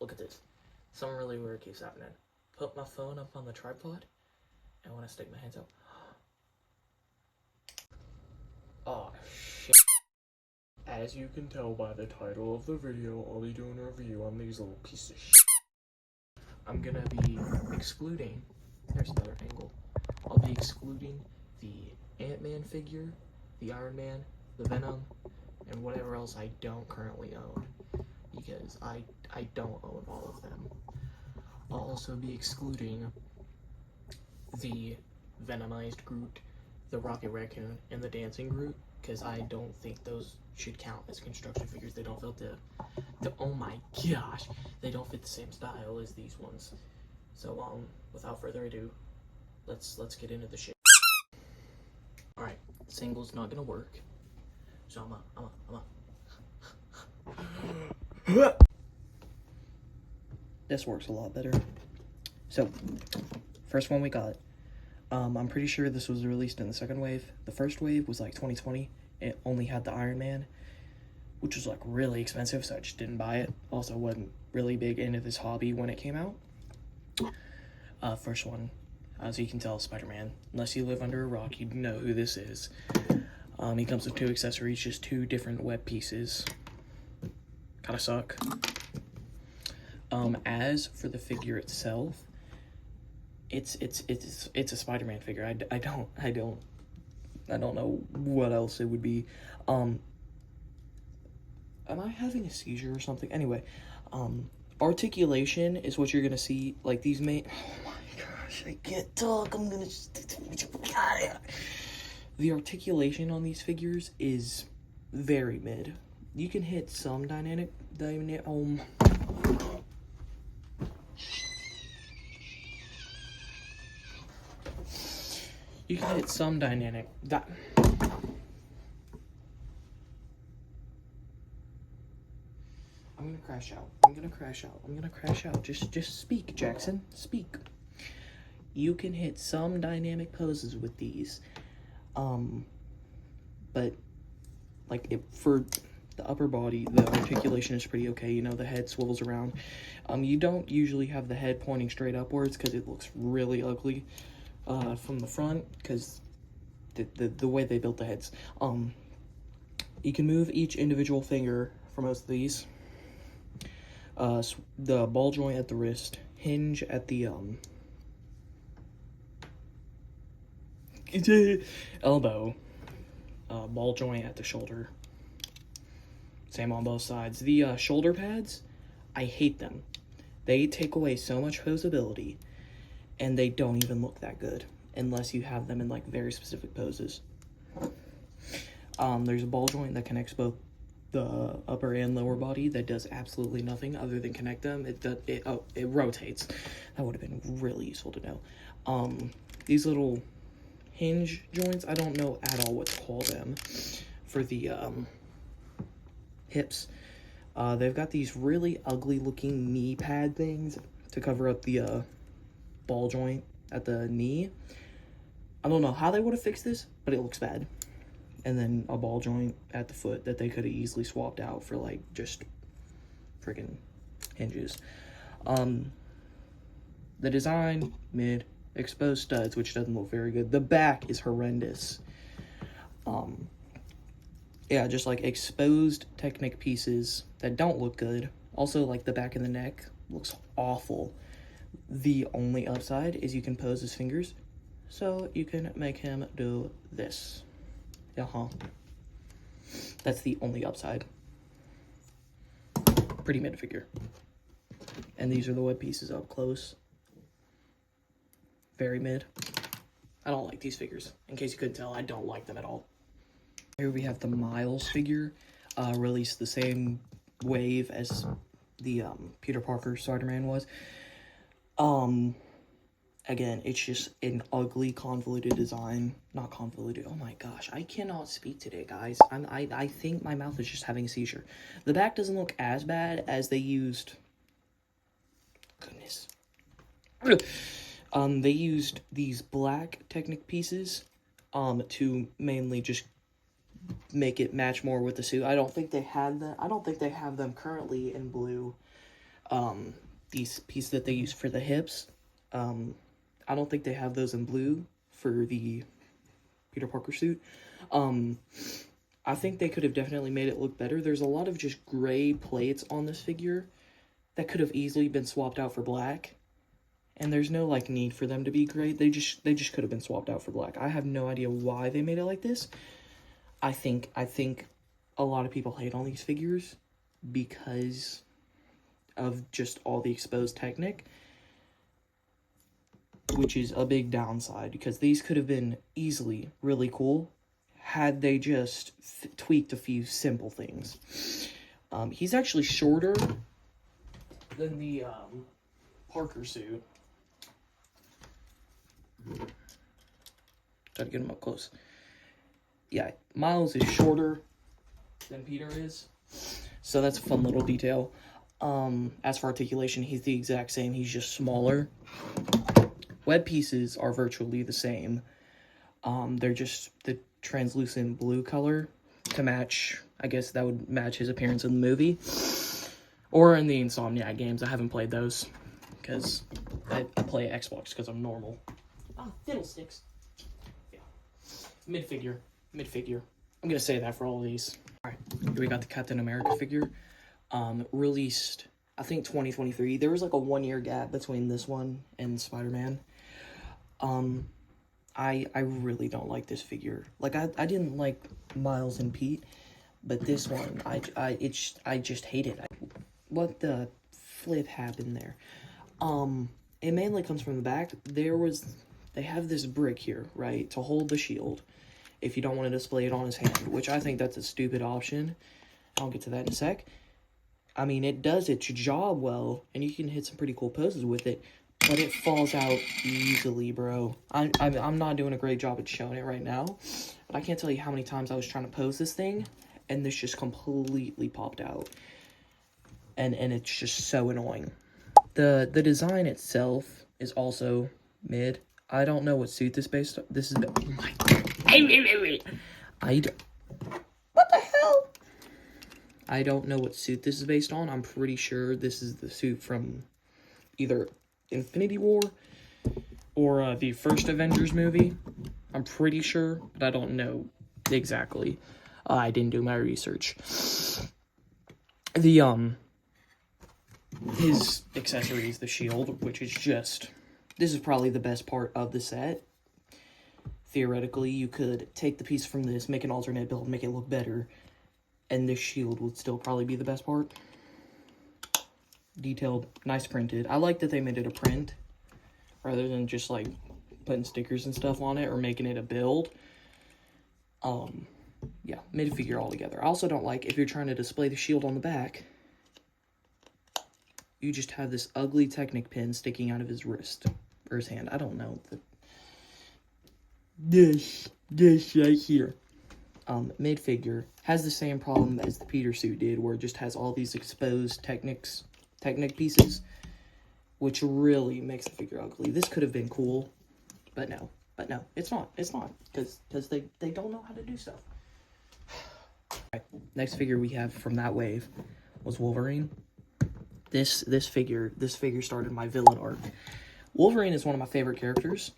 look at this. Something really weird keeps happening. Put my phone up on the tripod, and when I stick my hands out, oh shit. As you can tell by the title of the video, I'll be doing a review on these little pieces of shit. I'm gonna be excluding, there's another angle. I'll be excluding the Ant-Man figure, the Iron Man, the Venom, and whatever else I don't currently own, because I don't own all of them. I'll also be excluding the Venomized Groot, the Rocket Raccoon, and the Dancing Groot, because I don't think those should count as construction figures. They don't fit the oh my gosh, they don't fit the same style as these ones. So without further ado, let's get into the shit. All right, single's not gonna work, so this works a lot better. So first one we got. I'm pretty sure this was released in the second wave. The first wave was like 2020. It only had the Iron Man, which was like really expensive, so I just didn't buy it. Also wasn't really big into this hobby when it came out. First one, as you can tell, Spider-Man. Unless you live under a rock, you know who this is. He comes with 2 accessories, just 2 different web pieces. Kinda suck. As for the figure itself, it's a Spider-Man figure. I don't know what else it would be. Am I having a seizure or something? Anyway, articulation is what you're gonna see. Like these main. Oh my gosh, I can't talk. I'm gonna just. The articulation on these figures is very mid. You can hit some dynamic. You can hit some dynamic. I'm gonna crash out. I'm gonna crash out. Just speak, Jackson. Speak. You can hit some dynamic poses with these. But like for the upper body, the articulation is pretty okay. You know, the head swivels around. You don't usually have the head pointing straight upwards because it looks really ugly from the front, because the way they built the heads. You can move each individual finger for most of these. The ball joint at the wrist, hinge at the elbow, ball joint at the shoulder. Same on both sides. The shoulder pads, I hate them. They take away so much posability, and they don't even look that good unless you have them in like very specific poses. There's a ball joint that connects both the upper and lower body that does absolutely nothing other than connect them. It rotates. That would have been really useful to know. These little hinge joints, I don't know at all what to call them, for the hips. They've got these really ugly looking knee pad things to cover up the ball joint at the knee. I don't know how they would have fixed this, but it looks bad. And then a ball joint at the foot that they could have easily swapped out for like just freaking hinges. The design, mid. Exposed studs, which doesn't look very good. The back is horrendous. Yeah, just like exposed Technic pieces that don't look good. Also, like the back of the neck looks awful. The only upside is you can pose his fingers, so you can make him do this. That's the only upside. Pretty mid figure. And these are the web pieces up close. Very mid. I don't like these figures. In case you couldn't tell, I don't like them at all. Here we have the Miles figure, released the same wave as the Peter Parker Spider-Man was. Again, it's just an ugly, convoluted design. Not convoluted. Oh my gosh, I cannot speak today, guys. I think my mouth is just having a seizure. The back doesn't look as bad as they used. Goodness. They used these black Technic pieces, to mainly just make it match more with the suit. I don't think they have them currently in blue. These pieces that they use for the hips. I don't think they have those in blue for the Peter Parker suit. I think they could have definitely made it look better. There's a lot of just gray plates on this figure that could have easily been swapped out for black. And there's no, like, need for them to be gray. They just could have been swapped out for black. I have no idea why they made it like this. I think a lot of people hate on these figures because of just all the exposed Technic, which is a big downside, because these could have been easily really cool had they just tweaked a few simple things. He's actually shorter than the Parker suit. Try to get him up close. Yeah, Miles is shorter than Peter is, so that's a fun little detail. As for articulation, he's the exact same, he's just smaller. Web pieces are virtually the same. They're just the translucent blue color to match, I guess that would match his appearance in the movie. Or in the Insomniac games. I haven't played those, because I play Xbox because I'm normal. Ah, fiddlesticks. Yeah. Mid-figure. I'm gonna say that for all of these. Alright, here we got the Captain America figure. Released, I think, 2023. There was like a 1-year gap between this one and Spider-Man. I really don't like this figure. Like, I didn't like Miles and Pete, but this one, I just hate it. What the flip happened there? It mainly comes from the back. They have this brick here, right, to hold the shield if you don't want to display it on his hand, which I think that's a stupid option. I'll get to that in a sec. I mean, it does its job well, and you can hit some pretty cool poses with it, but it falls out easily, bro. I'm not doing a great job at showing it right now, but I can't tell you how many times I was trying to pose this thing, and this just completely popped out. And it's just so annoying. The design itself is also mid. I don't know what suit this based on. This is... Oh my God. What the hell? I don't know what suit this is based on. I'm pretty sure this is the suit from either Infinity War or the first Avengers movie. I'm pretty sure, but I don't know exactly. I didn't do my research. His accessories, the shield, which is just... This is probably the best part of the set. Theoretically, you could take the piece from this, make an alternate build, make it look better, and this shield would still probably be the best part. Detailed, nice printed. I like that they made it a print, rather than just, like, putting stickers and stuff on it, or making it a build. Yeah, mid-figure altogether. I also don't like, if you're trying to display the shield on the back, you just have this ugly Technic pin sticking out of his wrist, or his hand. I don't know. This right here. Mid-figure has the same problem as the Peter suit did, where it just has all these exposed Technic pieces, which really makes the figure ugly. This could have been cool, but no, it's not, because they don't know how to do stuff. Right, next figure we have from that wave was Wolverine. This figure started my villain arc. Wolverine is one of my favorite characters,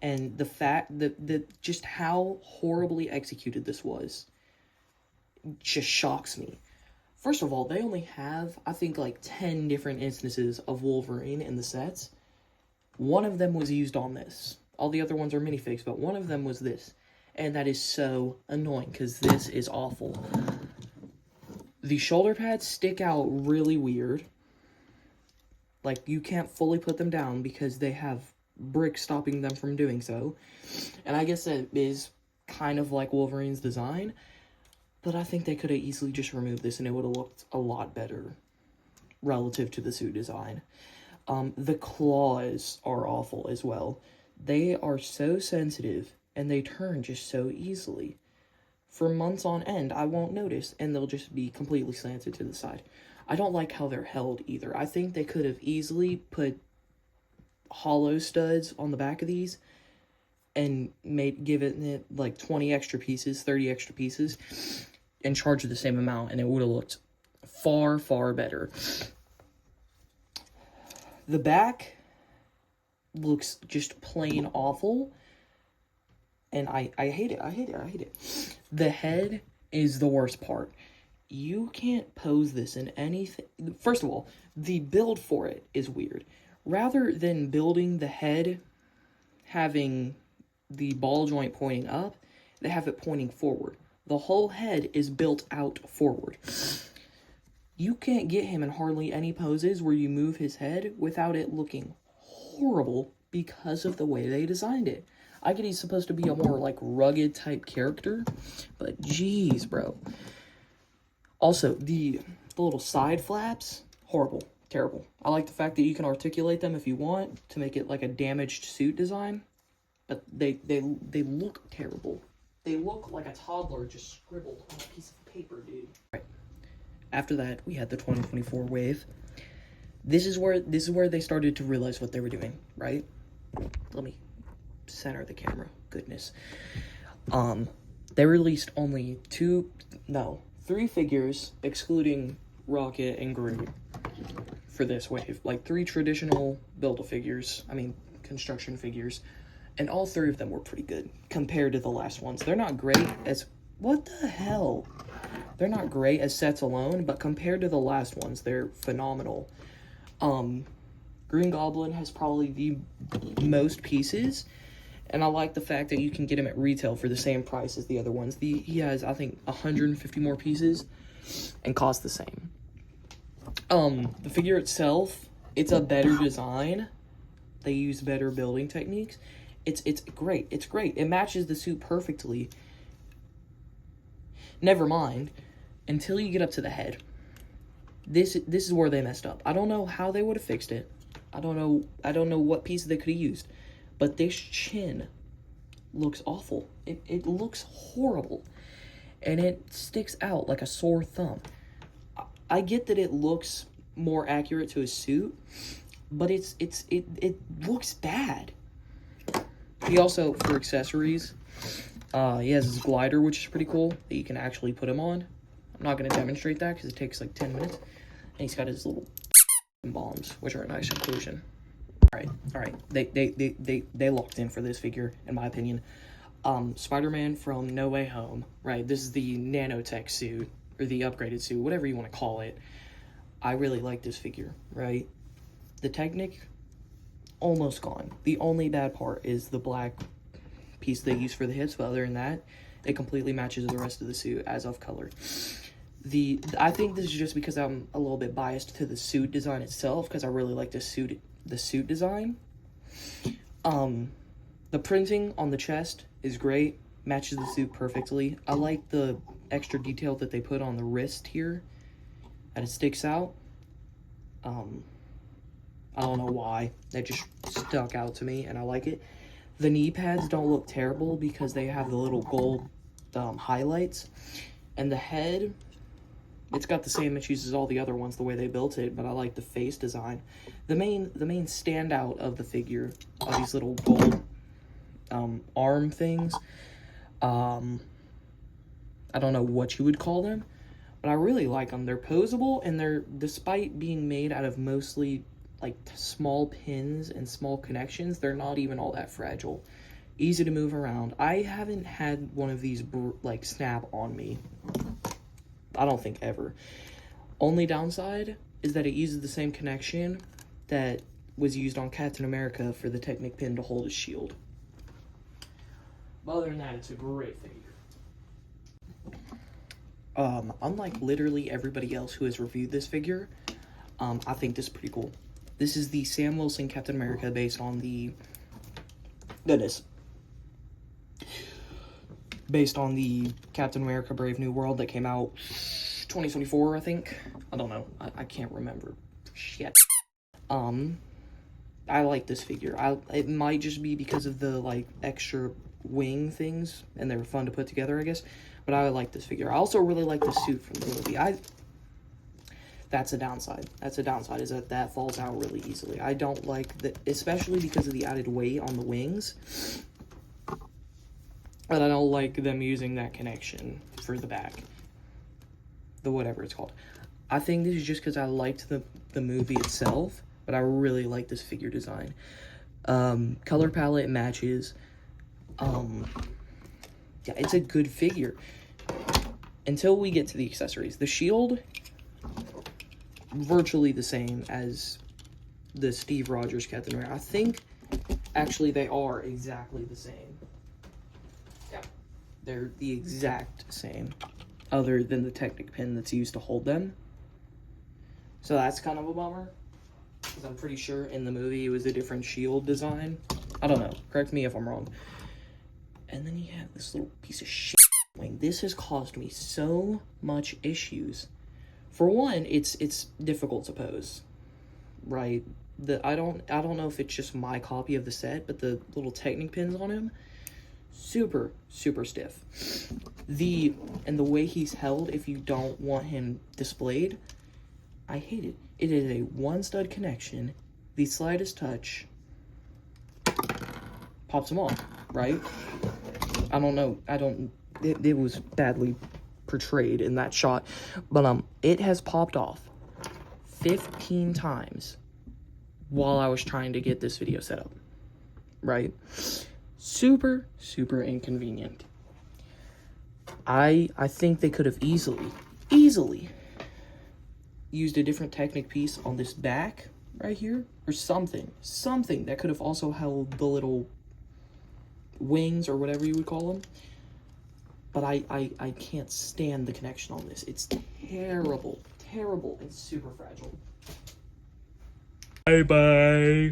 and the fact that just how horribly executed this was just shocks me. First of all, they only have, I think, like 10 different instances of Wolverine in the sets. One of them was used on this. All the other ones are minifigs, but one of them was this. And that is so annoying, because this is awful. The shoulder pads stick out really weird. Like, you can't fully put them down because they have bricks stopping them from doing so. And I guess that is kind of like Wolverine's design. But I think they could have easily just removed this and it would have looked a lot better relative to the suit design. The claws are awful as well. They are so sensitive and they turn just so easily. For months on end, I won't notice and they'll just be completely slanted to the side. I don't like how they're held either. I think they could have easily put hollow studs on the back of these and given it like 20 extra pieces, 30 extra pieces, and charged the same amount, and it would have looked far, far better. The back looks just plain awful. And I hate it. I hate it. The head is the worst part. You can't pose this in anything. First of all, the build for it is weird. Rather than building the head having the ball joint pointing up, they have it pointing forward. The whole head is built out forward. You can't get him in hardly any poses where you move his head without it looking horrible because of the way they designed it. I get he's supposed to be a more, like, rugged type character, but jeez, bro. Also, the little side flaps, horrible, terrible. I like the fact that you can articulate them if you want to make it like a damaged suit design, but they look terrible. They look like a toddler just scribbled on a piece of paper, dude. Right. After that, we had the 2024 wave. This is where they started to realize what they were doing, right? Let me center the camera. Goodness. They released only 3 figures, excluding Rocket and Groot, for this wave. Like 3 traditional Build-A-Figures, construction figures, and all 3 of them were pretty good compared to the last ones. They're not great as, what the hell? They're not great as sets alone, but compared to the last ones, they're phenomenal. Green Goblin has probably the most pieces, and I like the fact that you can get him at retail for the same price as the other ones. He has, I think, 150 more pieces and costs the same. The figure itself, it's a better design. They use better building techniques. It's great. It's great. It matches the suit perfectly. Never mind, until you get up to the head. This is where they messed up. I don't know how they would have fixed it. I don't know what pieces they could have used. But this chin looks awful. It looks horrible. And it sticks out like a sore thumb. I get that it looks more accurate to his suit, but it looks bad. He also, for accessories, he has his glider, which is pretty cool, that you can actually put him on. I'm not going to demonstrate that because it takes like 10 minutes. And he's got his little bombs, which are a nice inclusion. All right. They locked in for this figure, in my opinion. Spider-Man from No Way Home, right? This is the nanotech suit, or the upgraded suit, whatever you want to call it. I really like this figure, right? The Technic, almost gone. The only bad part is the black piece they use for the hips, but other than that, it completely matches the rest of the suit as of color. I think this is just because I'm a little bit biased to the suit design itself, because I really like the suit design. The printing on the chest is great, matches the suit perfectly. I like the extra detail that they put on the wrist here, and it sticks out. I don't know why, that just stuck out to me, and I like it. The knee pads don't look terrible because they have the little gold highlights, and the head, it's got the same issues as all the other ones, the way they built it, but I like the face design. The main standout of the figure are these little gold arm things. I don't know what you would call them, but I really like them. They're posable, and they're, despite being made out of mostly like small pins and small connections, they're not even all that fragile. Easy to move around. I haven't had one of these like snap on me, I don't think ever. Only downside is that it uses the same connection that was used on Captain America for the Technic pin to hold his shield. But other than that, it's a great figure. Unlike literally everybody else who has reviewed this figure, I think this is pretty cool. This is the Sam Wilson Captain America based on the... Based on the Captain America Brave New World that came out 2024, I think. I don't know. I can't remember. Shit. I like this figure. It might just be because of the, like, extra wing things, and they were fun to put together, I guess. But I like this figure. I also really like the suit from the movie. That's a downside. That's a downside, is that falls out really easily. I don't like that, especially because of the added weight on the wings. But I don't like them using that connection for the back. The whatever it's called. I think this is just because I liked the movie itself. but I really like this figure design. Color palette matches. Yeah, it's a good figure. Until we get to the accessories. The shield, virtually the same as the Steve Rogers Captain America. I think, actually, they are exactly the same. Yeah, they're the exact same, other than the Technic pin that's used to hold them. So that's kind of a bummer, because I'm pretty sure in the movie it was a different shield design. I don't know. Correct me if I'm wrong. And then you have this little piece of shit wing. This has caused me so much issues. For one, it's difficult to pose, right? I don't know if it's just my copy of the set, but the little Technic pins on him, super stiff. And the way he's held, if you don't want him displayed, I hate it. It is a one stud connection. The slightest touch pops him off, right? I don't know. It was badly portrayed in that shot, but it has popped off 15 times while I was trying to get this video set up, right? Super inconvenient. I think they could have easily used a different Technic piece on this back right here, or something that could have also held the little wings or whatever you would call them. But I can't stand the connection on this. It's terrible and super fragile. Bye.